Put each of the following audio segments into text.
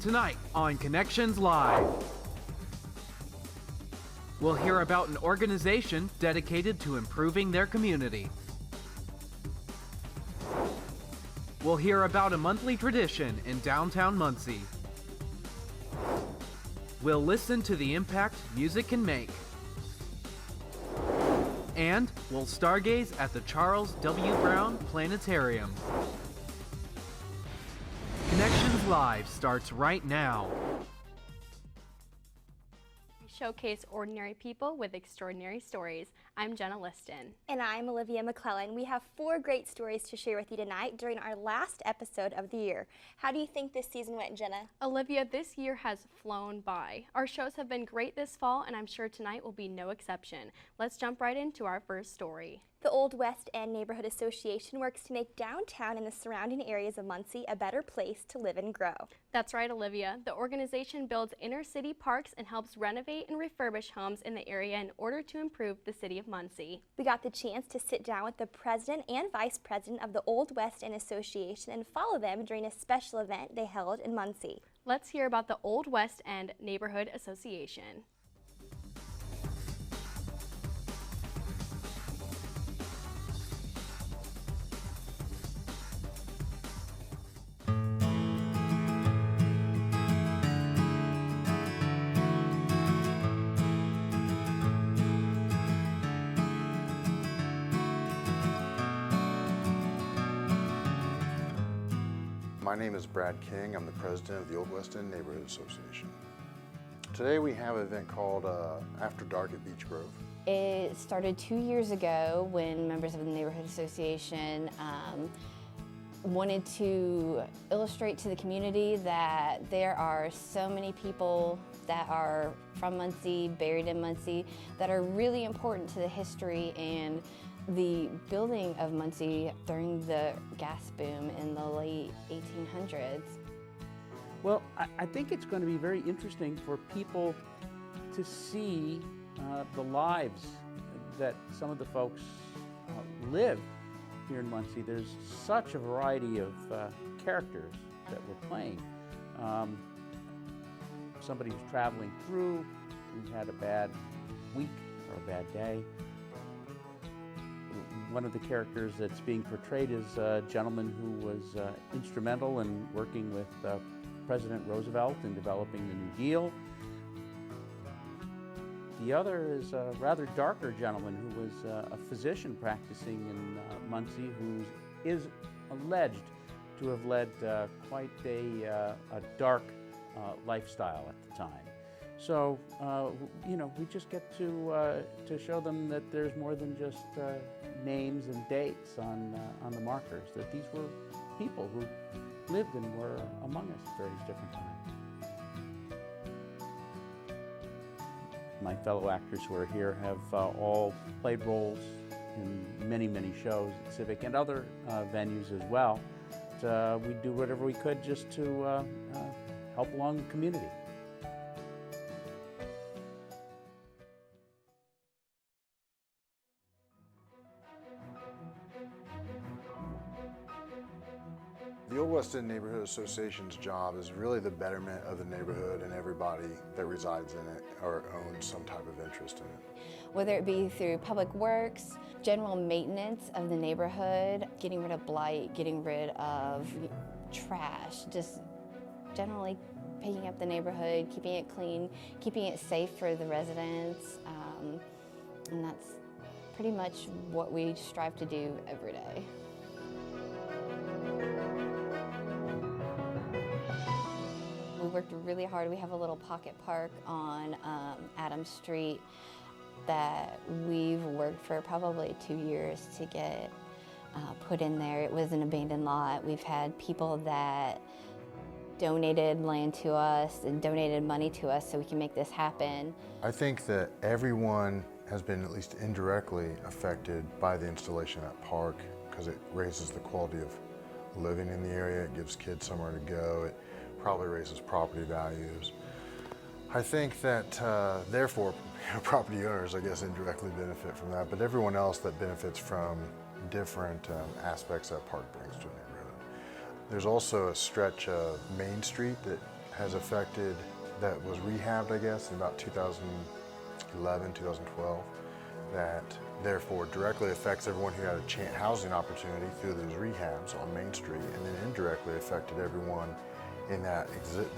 Tonight on Connections Live, we'll hear about an organization dedicated to improving their community. We'll hear about a monthly tradition in downtown Muncie. We'll listen to the impact music can make. And we'll stargaze at the Charles W. Brown Planetarium. Connections Live starts right now. We showcase ordinary people with extraordinary stories. I'm Jenna Liston. And I'm Olivia McClellan. We have 4 great stories to share with you tonight during our last episode of the year. How do you think this season went, Jenna? Olivia, this year has flown by. Our shows have been great this fall, and I'm sure tonight will be no exception. Let's jump right into our first story. The Old West End Neighborhood Association works to make downtown and the surrounding areas of Muncie a better place to live and grow. That's right, Olivia. The organization builds inner city parks and helps renovate and refurbish homes in the area in order to improve the city of Muncie. We got the chance to sit down with the president and vice president of the Old West End Association and follow them during a special event they held in Muncie. Let's hear about the Old West End Neighborhood Association. My name is Brad King. I'm the president of the Old West End Neighborhood Association. Today we have an event called After Dark at Beech Grove. It started 2 years ago when members of the Neighborhood Association wanted to illustrate to the community that there are so many people that are from Muncie, buried in Muncie, that are really important to the history and the building of Muncie during the gas boom in the late 1800s. Well, I think it's going to be very interesting for people to see the lives that some of the folks live here in Muncie. There's such a variety of characters that we're playing. Somebody who's traveling through, who had a bad week or a bad day. One of the characters that's being portrayed is a gentleman who was instrumental in working with President Roosevelt in developing the New Deal. The other is a rather darker gentleman who was a physician practicing in Muncie, who is alleged to have led quite a dark lifestyle at the time. So, you know, we just get to show them that there's more than just names and dates on the markers, that these were people who lived and were among us at various different times. My fellow actors who are here have all played roles in many, many shows at Civic and other venues as well. But, we do whatever we could just to help along the community. The Old West End Neighborhood Association's job is really the betterment of the neighborhood and everybody that resides in it or owns some type of interest in it. Whether it be through public works, general maintenance of the neighborhood, getting rid of blight, getting rid of trash, just generally picking up the neighborhood, keeping it clean, keeping it safe for the residents, and that's pretty much what we strive to do every day. We worked really hard. We have a little pocket park on Adams Street that we've worked for probably 2 years to get put in there. It was an abandoned lot. We've had people that donated land to us and donated money to us so we can make this happen. I think that everyone has been at least indirectly affected by the installation of that park because it raises the quality of living in the area. It gives kids somewhere to go. It probably raises property values. I think that therefore property owners, I guess, indirectly benefit from that, but everyone else that benefits from different aspects that park brings to a neighborhood. There's also a stretch of Main Street that has affected, that was rehabbed, I guess, in about 2011, 2012, that therefore directly affects everyone who had a housing opportunity through those rehabs on Main Street, and then indirectly affected everyone in that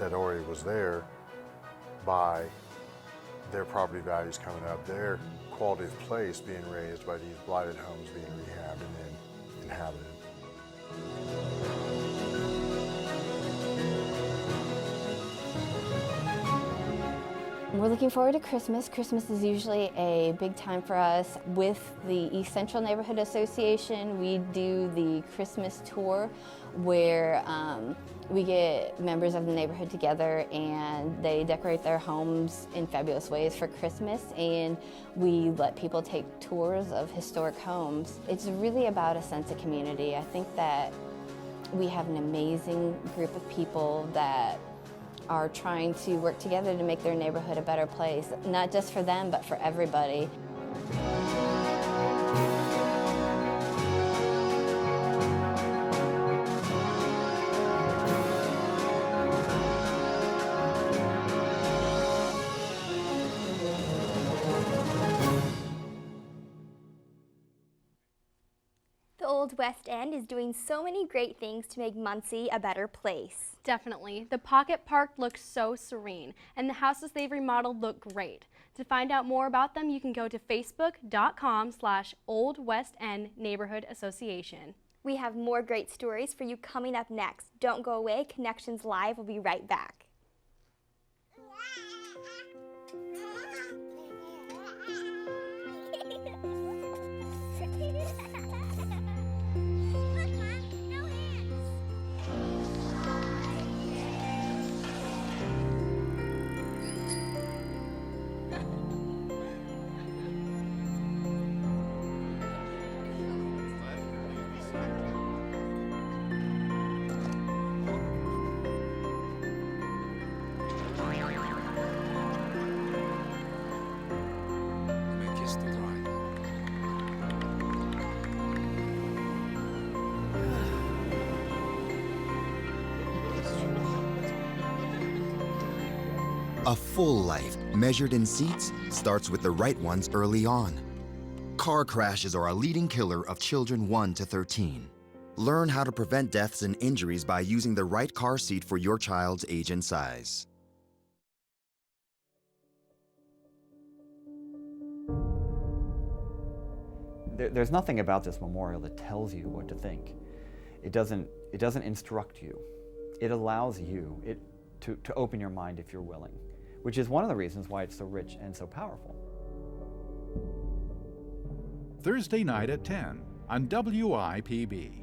area was there by their property values coming up, their quality of place being raised by these blighted homes being rehabbed and then inhabited. We're looking forward to Christmas. Christmas is usually a big time for us. With the East Central Neighborhood Association, we do the Christmas tour where we get members of the neighborhood together and they decorate their homes in fabulous ways for Christmas, and we let people take tours of historic homes. It's really about a sense of community. I think that we have an amazing group of people that are trying to work together to make their neighborhood a better place, not just for them, but for everybody. The Old West End is doing so many great things to make Muncie a better place. Definitely. The Pocket Park looks so serene, and the houses they've remodeled look great. To find out more about them, you can go to facebook.com/Old West End Neighborhood Association. We have more great stories for you coming up next. Don't go away. Connections Live will be right back. A full life, measured in seats, starts with the right ones early on. Car crashes are a leading killer of children 1 to 13. Learn how to prevent deaths and injuries by using the right car seat for your child's age and size. There's nothing about this memorial that tells you what to think. It doesn't instruct you. It allows you to open your mind if you're willing, which is one of the reasons why it's so rich and so powerful. Thursday night at 10 on WIPB.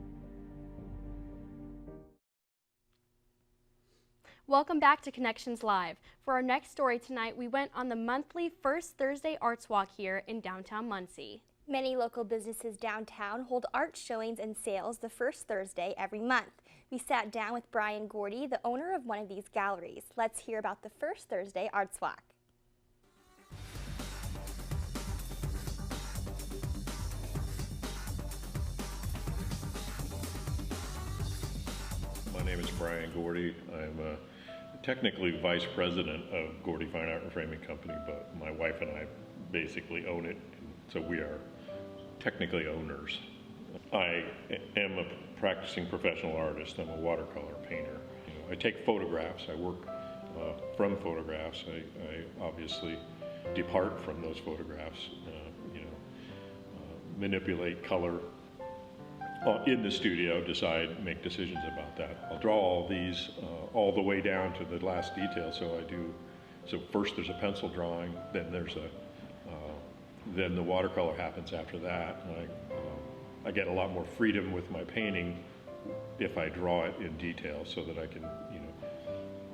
Welcome back to Connections Live. For our next story tonight, we went on the monthly First Thursday Arts Walk here in downtown Muncie. Many local businesses downtown hold art showings and sales the first Thursday every month. We sat down with Brian Gordy, the owner of one of these galleries. Let's hear about the First Thursday Arts Walk. My name is Brian Gordy. I'm technically vice president of Gordy Fine Art and Framing Company, but my wife and I basically own it, so we are technically owners. I am a practicing professional artist. I'm a watercolor painter. I take photographs. I work from photographs. I obviously depart from those photographs. Manipulate color in the studio. Make decisions about that. I'll draw all these all the way down to the last detail. So first there's a pencil drawing. Then then the watercolor happens after that. And I get a lot more freedom with my painting if I draw it in detail, so that I can,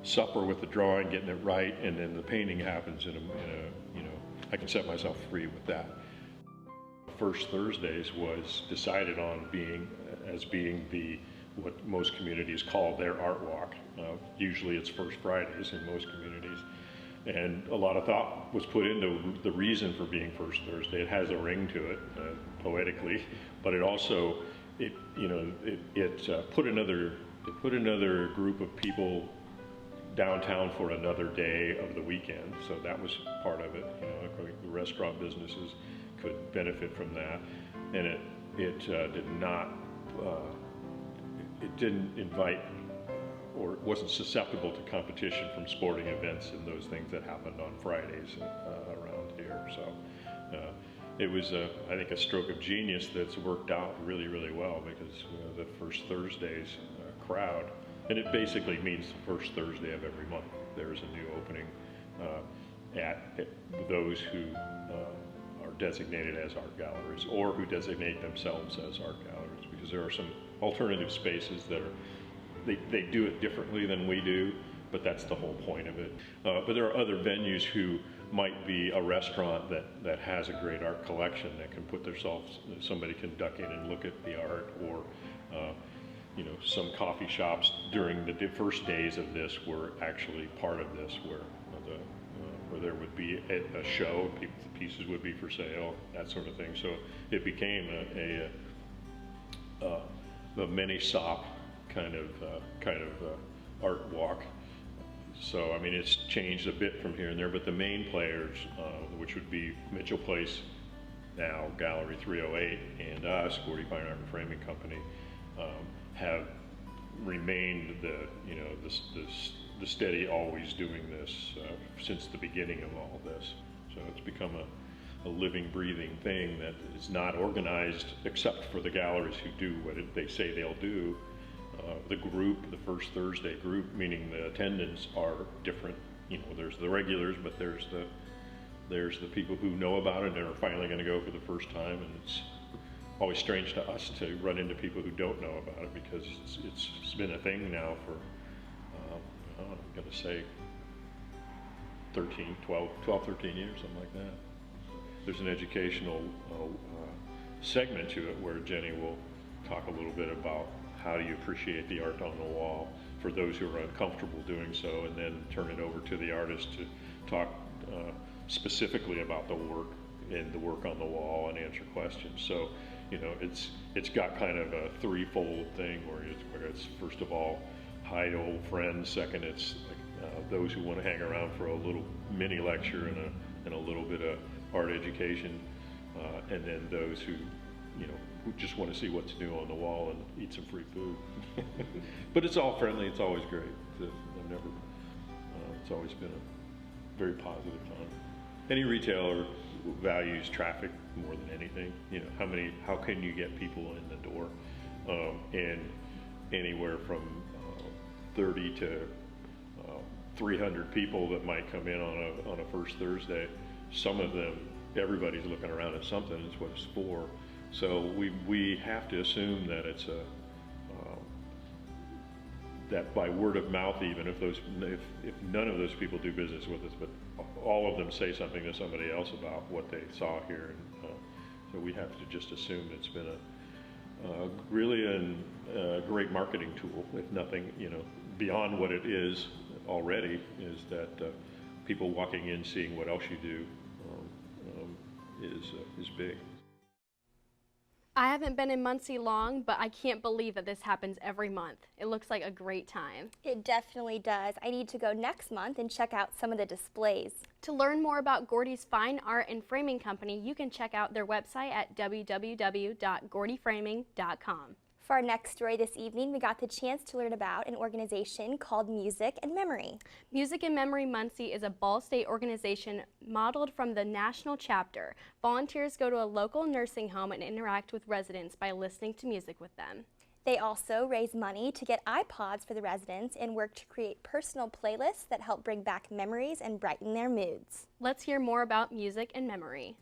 suffer with the drawing, getting it right, and then the painting happens I can set myself free with that. First Thursdays was decided on being what most communities call their art walk. Usually it's First Fridays in most communities. And a lot of thought was put into the reason for being First Thursday. It has a ring to it, poetically, but it also, put another group of people downtown for another day of the weekend, so that was part of it. You know, the restaurant businesses could benefit from that, and it didn't invite, or it wasn't susceptible to competition from sporting events and those things that happened on Fridays around here. So it was, I think, a stroke of genius that's worked out really, really well, because the first Thursday's crowd, and it basically means the first Thursday of every month, there's a new opening at those who are designated as art galleries, or who designate themselves as art galleries, because there are some alternative spaces that are, they do it differently than we do, but that's the whole point of it. But there are other venues who might be a restaurant that has a great art collection that can put themselves, somebody can duck in and look at the art, or you know, some coffee shops during the first days of this were actually part of this, where there would be a show, pieces would be for sale, that sort of thing. So it became a mini stop kind of art walk. So I mean, it's changed a bit from here and there, but the main players, which would be Mitchell Place, now Gallery 308, and us, Gordy Fine Art and Framing Company, have remained the steady, always doing this since the beginning of all this. So it's become a living, breathing thing that is not organized except for the galleries who do what they say they'll do. The group, the first Thursday group, meaning the attendants, are different. You know, there's the regulars, but there's the people who know about it and are finally going to go for the first time, and it's always strange to us to run into people who don't know about it, because it's been a thing now for, I'm going to say 12, 13 years, something like that. There's an educational segment to it where Jenny will talk a little bit about how do you appreciate the art on the wall for those who are uncomfortable doing so, and then turn it over to the artist to talk specifically about the work and the work on the wall and answer questions. So, you know, it's got kind of a threefold thing where it's first of all, hi old friends. Second, it's those who want to hang around for a little mini lecture and a little bit of art education, and then those who, you know, who just want to see what's new on the wall and eat some free food. But it's all friendly. It's always great. It's always been a very positive time. Any retailer values traffic more than anything. You know, how can you get people in the door? And anywhere from 30 to 300 people that might come in on a first Thursday. Some of them, everybody's looking around at something. It's what it's for. So we have to assume that it's that by word of mouth, even if none of those people do business with us, but all of them say something to somebody else about what they saw here, and so we have to just assume it's been really a great marketing tool, if nothing, you know, beyond what it is already, is that people walking in, seeing what else you do, is big. I haven't been in Muncie long, but I can't believe that this happens every month. It looks like a great time. It definitely does. I need to go next month and check out some of the displays. To learn more about Gordy's Fine Art and Framing Company, you can check out their website at www.gordyframing.com. For our next story this evening, we got the chance to learn about an organization called Music and Memory. Music and Memory Muncie is a Ball State organization modeled from the national chapter. Volunteers go to a local nursing home and interact with residents by listening to music with them. They also raise money to get iPods for the residents and work to create personal playlists that help bring back memories and brighten their moods. Let's hear more about Music and Memory.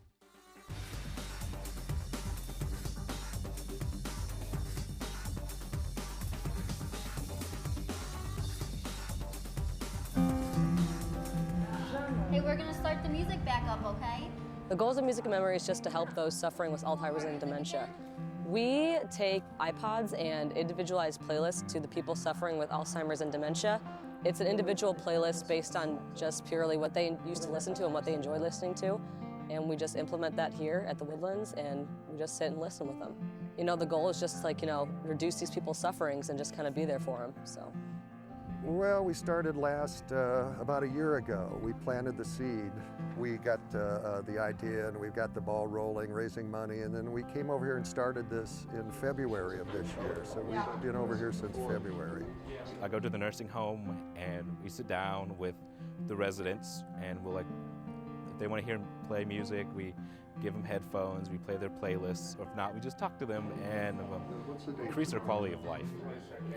Hey, we're gonna start the music back up, okay? The goals of Music and Memory is just to help those suffering with Alzheimer's and dementia. We take iPods and individualized playlists to the people suffering with Alzheimer's and dementia. It's an individual playlist based on just purely what they used to listen to and what they enjoy listening to. And we just implement that here at the Woodlands, and we just sit and listen with them. You know, the goal is just like, you know, reduce these people's sufferings and just kind of be there for them, so. Well, we started about a year ago. We planted the seed. We got the idea and we've got the ball rolling, raising money, and then we came over here and started this in February of this year. So we've been over here since February. I go to the nursing home and we sit down with the residents and we'll if they want to hear play music, we give them headphones, we play their playlists, or if not, we just talk to them and increase their quality of life.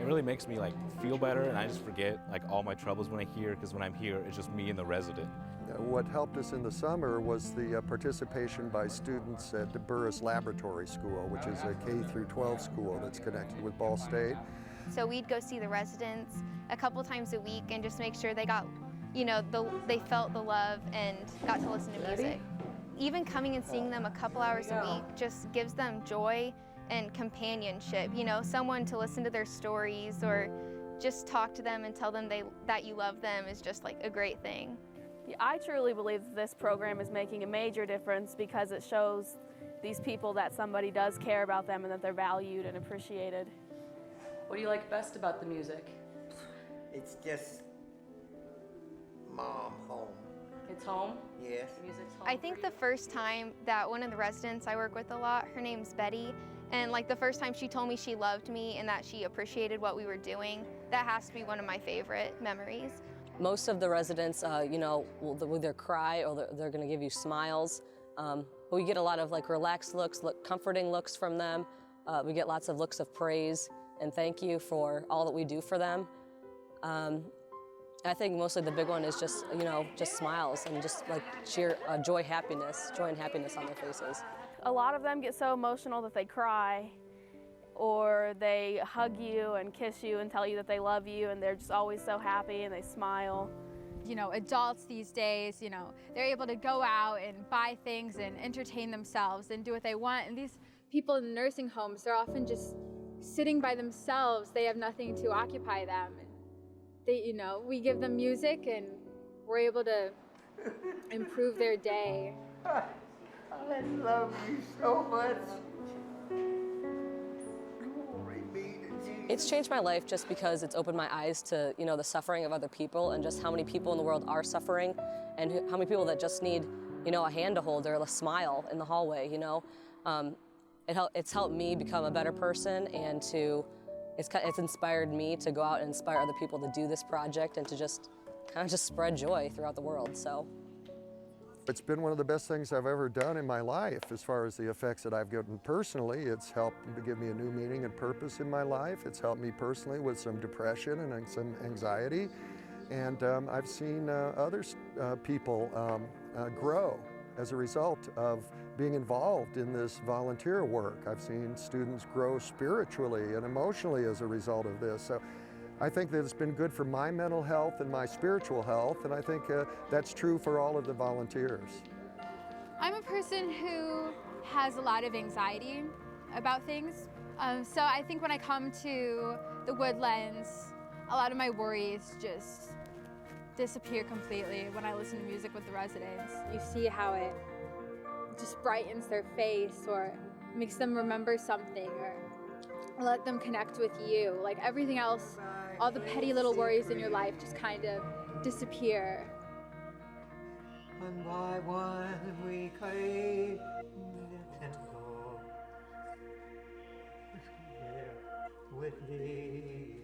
It really makes me feel better, and I just forget all my troubles when I hear, because when I'm here, it's just me and the resident. What helped us in the summer was the participation by students at the Burris Laboratory School, which is a K through 12 school that's connected with Ball State. So we'd go see the residents a couple times a week and just make sure they got, they felt the love and got to listen to music. Even coming and seeing them a couple hours a week just gives them joy and companionship, someone to listen to their stories or just talk to them and tell them that you love them is just a great thing. I truly believe that this program is making a major difference because it shows these people that somebody does care about them and that they're valued and appreciated. What do you like best about the music? It's just Mom, home. It's home? Yes. Music's home. I think the first time that one of the residents I work with a lot, her name's Betty, and the first time she told me she loved me and that she appreciated what we were doing, that has to be one of my favorite memories. Most of the residents, will either cry or they're going to give you smiles. But we get a lot of relaxed looks, comforting looks from them. We get lots of looks of praise and thank you for all that we do for them. I think mostly the big one is just, just smiles and just sheer joy and happiness on their faces. A lot of them get so emotional that they cry, or they hug you and kiss you and tell you that they love you, and they're just always so happy and they smile. Adults these days, they're able to go out and buy things and entertain themselves and do what they want. And these people in the nursing homes, they're often just sitting by themselves. They have nothing to occupy them. They, we give them music and we're able to improve their day. I love you so much. Glory be to Jesus. It's changed my life just because it's opened my eyes to, the suffering of other people and just how many people in the world are suffering and how many people that just need, a hand to hold or a smile in the hallway, It's helped me become a better person and it's inspired me to go out and inspire other people to do this project and to just spread joy throughout the world, so. It's been one of the best things I've ever done in my life as far as the effects that I've gotten personally. It's helped to give me a new meaning and purpose in my life. It's helped me personally with some depression and some anxiety. And I've seen other people grow as a result of being involved in this volunteer work. I've seen students grow spiritually and emotionally as a result of this. So I think that it's been good for my mental health and my spiritual health, and I think that's true for all of the volunteers. I'm a person who has a lot of anxiety about things. So I think when I come to the Woodlands, a lot of my worries just disappear completely when I listen to music with the residents. You see how it just brightens their face or makes them remember something or let them connect with you. Everything else, all the petty little worries in your life just kind of disappear. One by one we came the temple with the immortal.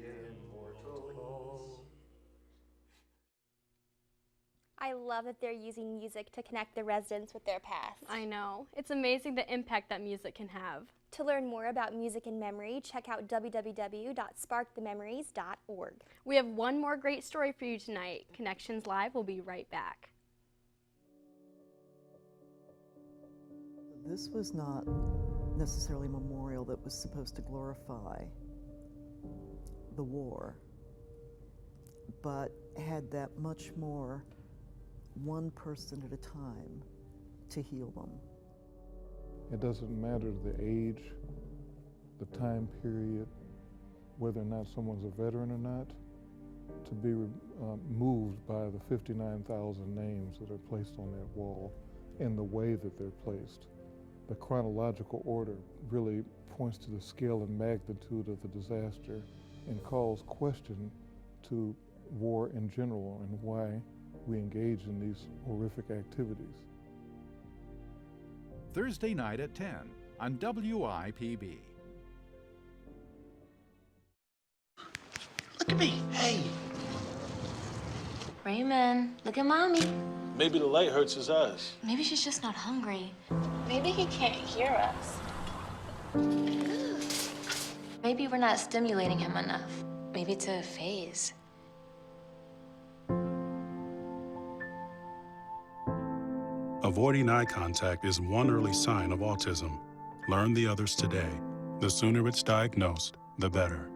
I love that they're using music to connect the residents with their past. I know. It's amazing the impact that music can have. To learn more about music and memory, check out www.sparkthememories.org. We have one more great story for you tonight. Connections Live will be right back. This was not necessarily a memorial that was supposed to glorify the war, but had that much more one person at a time to heal them. It doesn't matter the age, the time period, whether or not someone's a veteran or not, to be moved by the 59,000 names that are placed on that wall and the way that they're placed. The chronological order really points to the scale and magnitude of the disaster and calls question to war in general and why we engage in these horrific activities. Thursday night at 10 on WIPB. Look at me. Hey. Raymond, look at Mommy. Maybe the light hurts his eyes. Maybe she's just not hungry. Maybe he can't hear us. Maybe we're not stimulating him enough. Maybe it's a phase. Avoiding eye contact is one early sign of autism. Learn the others today. The sooner it's diagnosed, the better.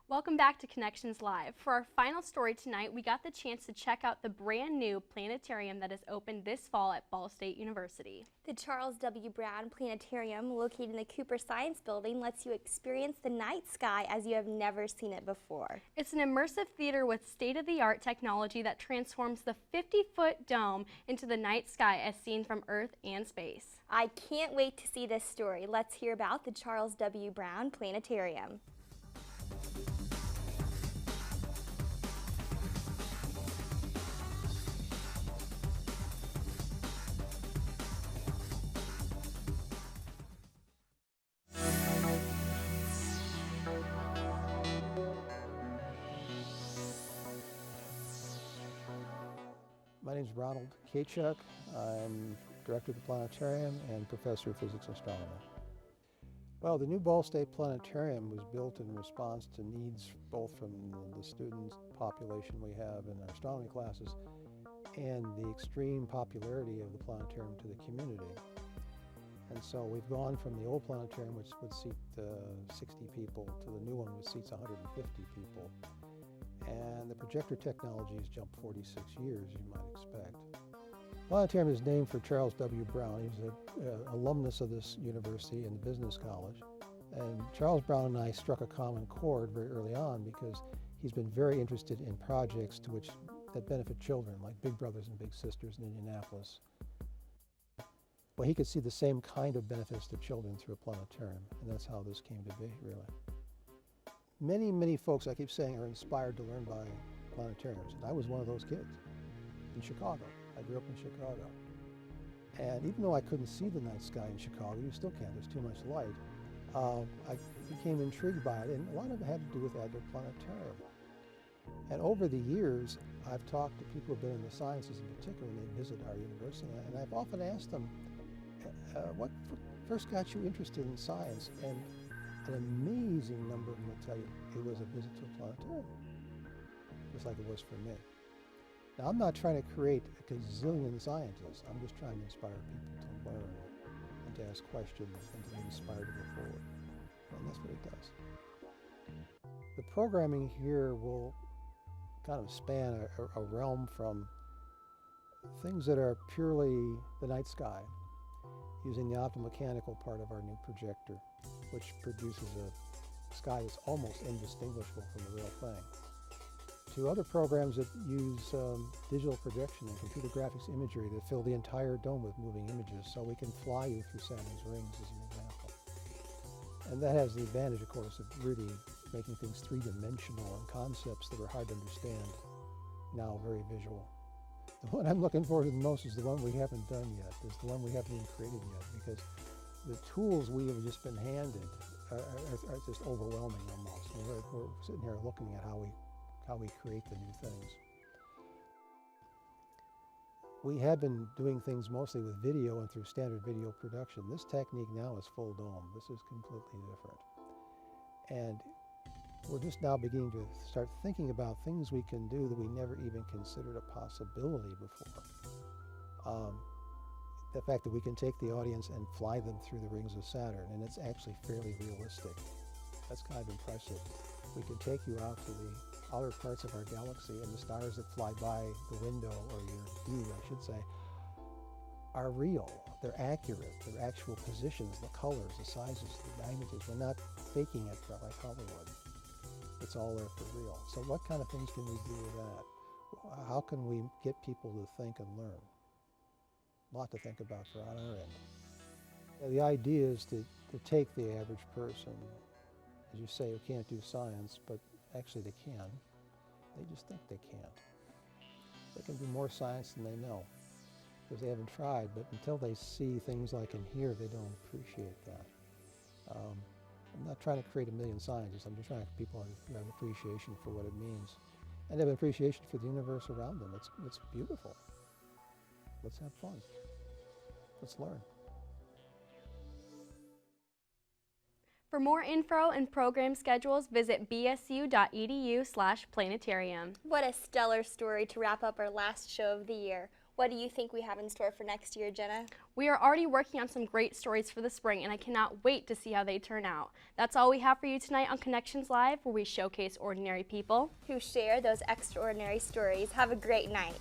Welcome back to Connections Live. For our final story tonight, we got the chance to check out the brand new planetarium that has opened this fall at Ball State University. The Charles W. Brown Planetarium, located in the Cooper Science Building, lets you experience the night sky as you have never seen it before. It's an immersive theater with state-of-the-art technology that transforms the 50-foot dome into the night sky as seen from Earth and space. I can't wait to see this story. Let's hear about the Charles W. Brown Planetarium. My name is Ronald Kachuk. I'm director of the planetarium and professor of physics and astronomy. Well, the new Ball State Planetarium was built in response to needs both from the student population we have in our astronomy classes and the extreme popularity of the planetarium to the community. And so we've gone from the old planetarium, which would seat 60 people, to the new one, which seats 150 people. And the projector technology has jumped 46 years, you might expect. Planetarium is named for Charles W. Brown. He's an alumnus of this university and the business college. And Charles Brown and I struck a common chord very early on because he's been very interested in projects that benefit children, like Big Brothers and Big Sisters in Indianapolis. Well, he could see the same kind of benefits to children through a planetarium, and that's how this came to be, really. Many folks, I keep saying, are inspired to learn by planetariums, and I was one of those kids in Chicago. I grew up in Chicago. And even though I couldn't see the night sky in Chicago, you still can't, there's too much light, I became intrigued by it, and a lot of it had to do with Adler Planetarium. And over the years, I've talked to people who've been in the sciences in particular when they visit our university, and I've often asked them, what first got you interested in science? And an amazing number of them will tell you it was a visit to a planetarium, just like it was for me. Now, I'm not trying to create a gazillion scientists. I'm just trying to inspire people to learn and to ask questions and to be inspired to go forward. And that's what it does. The programming here will kind of span a realm from things that are purely the night sky, using the optomechanical part of our new projector, which produces a sky that's almost indistinguishable from the real thing, to other programs that use digital projection and computer graphics imagery that fill the entire dome with moving images, so we can fly you through Saturn's rings, as an example. And that has the advantage, of course, of really making things three-dimensional and concepts that are hard to understand, now very visual. The one I'm looking forward to the most is the one we haven't done yet, is the one we haven't even created yet, because the tools we have just been handed are just overwhelming almost. We're sitting here looking at how we create the new things. We had been doing things mostly with video and through standard video production. This technique now is full dome. This is completely different. And we're just now beginning to start thinking about things we can do that we never even considered a possibility before. The fact that we can take the audience and fly them through the rings of Saturn, and it's actually fairly realistic. That's kind of impressive. We can take you out to the outer parts of our galaxy, and the stars that fly by the window, or your view, I should say, are real. They're accurate. They're actual positions, the colors, the sizes, the magnitudes. We're not faking it like Hollywood. It's all there for real. So what kind of things can we do with that? How can we get people to think and learn? A lot to think about for on our end. The idea is to take the average person, as you say, who can't do science, but actually they can. They just think they can't. They can do more science than they know because they haven't tried, but until they see things like in here, they don't appreciate that. I'm not trying to create a million scientists. I'm just trying to get people to have appreciation for what it means and have an appreciation for the universe around them. It's beautiful. Let's have fun. Let's learn. For more info and program schedules, visit bsu.edu/planetarium. What a stellar story to wrap up our last show of the year. What do you think we have in store for next year, Jenna? We are already working on some great stories for the spring, and I cannot wait to see how they turn out. That's all we have for you tonight on Connections Live, where we showcase ordinary people who share those extraordinary stories. Have a great night.